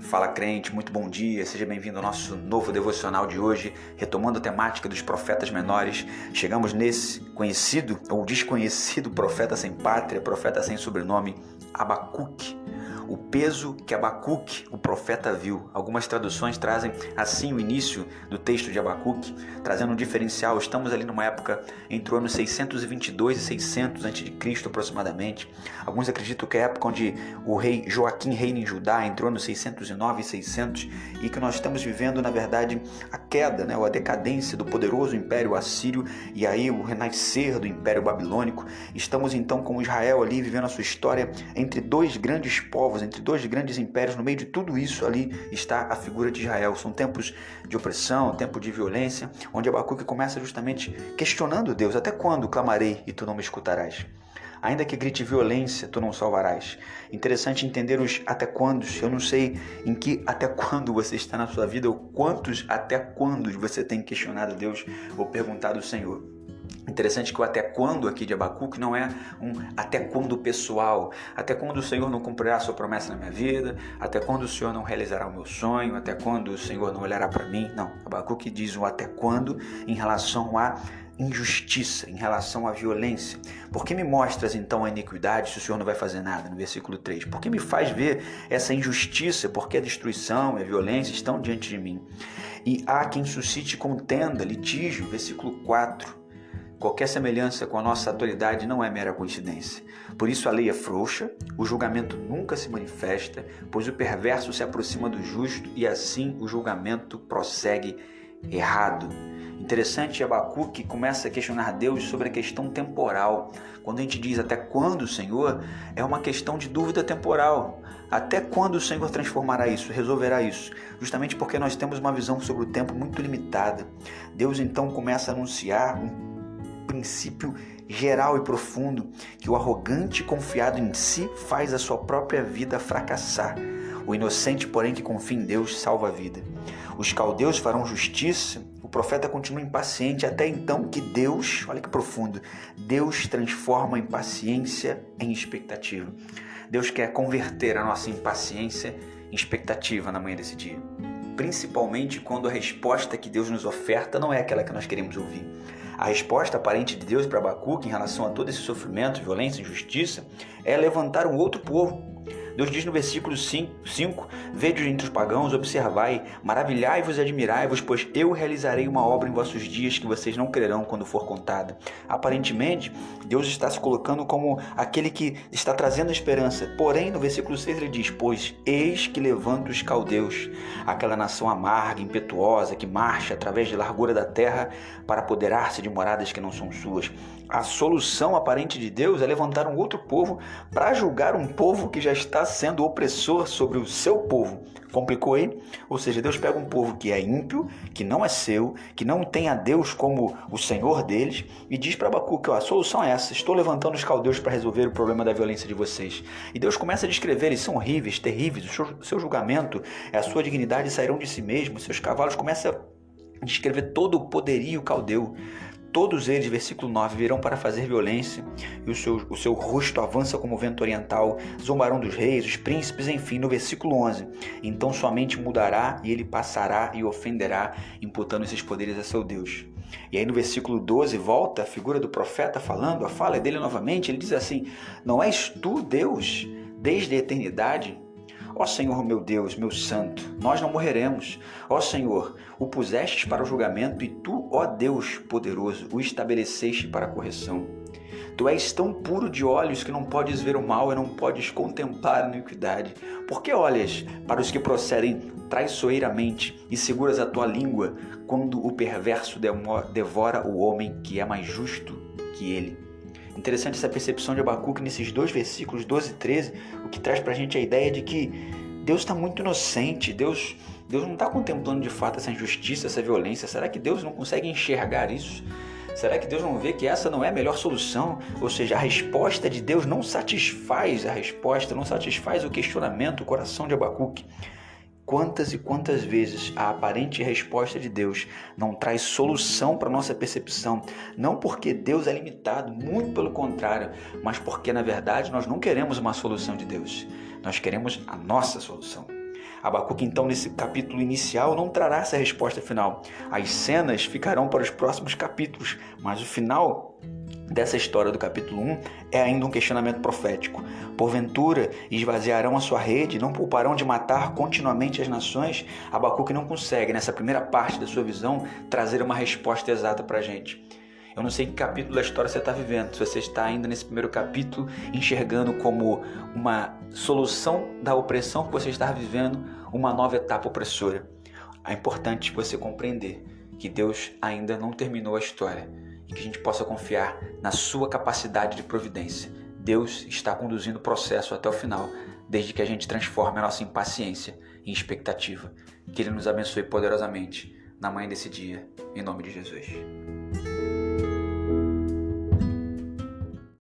Fala crente, muito bom dia, seja bem-vindo ao nosso novo devocional de hoje, retomando a temática dos profetas menores. Chegamos nesse conhecido ou desconhecido profeta sem pátria, profeta sem sobrenome, Abacuque. O peso que Abacuque, o profeta, viu. Algumas traduções trazem assim o início do texto de Abacuque, trazendo um diferencial. Estamos ali numa época entre o ano 622 e 600 a.C. aproximadamente. Alguns acreditam que é a época onde o rei Joaquim reina em Judá, entre o ano 609 e 600, e que nós estamos vivendo, na verdade, a queda, ou a decadência do poderoso Império Assírio e aí o renascer do Império Babilônico. Estamos então com Israel ali vivendo a sua história entre dois grandes povos, entre dois grandes impérios. No meio de tudo isso ali está a figura de Israel. São tempos de opressão, tempo de violência, onde Abacuque começa justamente questionando Deus: até quando clamarei e tu não me escutarás? Ainda que grite violência, tu não salvarás. Interessante entender os até quando. Eu não sei em que até quando você está na sua vida, ou quantos até quando você tem questionado Deus ou perguntado ao Senhor. Interessante que o até quando aqui de Abacuque não é um até quando pessoal, até quando o Senhor não cumprirá a sua promessa na minha vida, até quando o Senhor não realizará o meu sonho, até quando o Senhor não olhará para mim. Não, Abacuque diz o até quando em relação à injustiça, em relação à violência. Por que me mostras então a iniquidade se o Senhor não vai fazer nada? No versículo 3. Por que me faz ver essa injustiça? Porque a destruição e a violência estão diante de mim. E há quem suscite contenda, litígio, versículo 4. Qualquer semelhança com a nossa autoridade não é mera coincidência. Por isso a lei é frouxa, o julgamento nunca se manifesta, pois o perverso se aproxima do justo e assim o julgamento prossegue errado. Interessante, Abacuque começa a questionar Deus sobre a questão temporal. Quando a gente diz até quando, Senhor, é uma questão de dúvida temporal. Até quando o Senhor transformará isso, resolverá isso? Justamente porque nós temos uma visão sobre o tempo muito limitada. Deus então começa a anunciar um princípio geral e profundo, que o arrogante confiado em si faz a sua própria vida fracassar. O inocente, porém, que confia em Deus, salva a vida. Os caldeus farão justiça. O profeta continua impaciente até então que Deus, olha que profundo, Deus transforma a impaciência em expectativa. Deus quer converter a nossa impaciência em expectativa na manhã desse dia. Principalmente quando a resposta que Deus nos oferta não é aquela que nós queremos ouvir. A resposta aparente de Deus para Abacuque em relação a todo esse sofrimento, violência e injustiça é levantar um outro povo. Deus diz no versículo 5, vede entre os pagãos, observai, maravilhai-vos e admirai-vos, pois eu realizarei uma obra em vossos dias que vocês não crerão quando for contada. Aparentemente, Deus está se colocando como aquele que está trazendo esperança. Porém, no versículo 6 ele diz, pois eis que levanto os caldeus, aquela nação amarga, impetuosa, que marcha através de largura da terra para apoderar-se de moradas que não são suas. A solução aparente de Deus é levantar um outro povo para julgar um povo que já está sendo opressor sobre o seu povo. Complicou aí? Ou seja, Deus pega um povo que é ímpio, que não é seu, que não tem a Deus como o Senhor deles, e diz para Abacuque, a solução é essa, estou levantando os caldeus para resolver o problema da violência de vocês. E Deus começa a descrever, eles são horríveis, terríveis, o seu julgamento, a sua dignidade sairão de si mesmos, seus cavalos, começa a descrever todo o poderio caldeu. Todos eles, versículo 9, virão para fazer violência, e o seu rosto avança como o vento oriental, zombarão dos reis, os príncipes, enfim, no versículo 11. Então sua mente mudará, e ele passará e ofenderá, imputando esses poderes a seu Deus. E aí no versículo 12, volta a figura do profeta falando, a fala é dele novamente, ele diz assim, não és tu, Deus, desde a eternidade? Ó Senhor meu Deus, meu santo, nós não morreremos. Ó Senhor, o pusestes para o julgamento e tu, ó Deus poderoso, o estabeleceste para a correção. Tu és tão puro de olhos que não podes ver o mal e não podes contemplar a iniquidade. Por que olhas para os que procedem traiçoeiramente e seguras a tua língua quando o perverso devora o homem que é mais justo que ele? Interessante essa percepção de Abacuque nesses dois versículos, 12 e 13, o que traz para a gente a ideia de que Deus está muito inocente, Deus não está contemplando de fato essa injustiça, essa violência. Será que Deus não consegue enxergar isso? Será que Deus não vê que essa não é a melhor solução? Ou seja, a resposta de Deus não satisfaz o questionamento, o coração de Abacuque. Quantas e quantas vezes a aparente resposta de Deus não traz solução para a nossa percepção, não porque Deus é limitado, muito pelo contrário, mas porque na verdade nós não queremos uma solução de Deus, nós queremos a nossa solução. Abacuque, então, nesse capítulo inicial, não trará essa resposta final. As cenas ficarão para os próximos capítulos, mas o final dessa história do capítulo 1 é ainda um questionamento profético. Porventura esvaziarão a sua rede, não pouparão de matar continuamente as nações? Abacuque não consegue, nessa primeira parte da sua visão, trazer uma resposta exata para a gente. Eu não sei que capítulo da história você está vivendo, se você está ainda nesse primeiro capítulo enxergando como uma solução da opressão que você está vivendo, uma nova etapa opressora. É importante você compreender que Deus ainda não terminou a história e que a gente possa confiar na sua capacidade de providência. Deus está conduzindo o processo até o final, desde que a gente transforme a nossa impaciência em expectativa. Que Ele nos abençoe poderosamente na manhã desse dia, em nome de Jesus.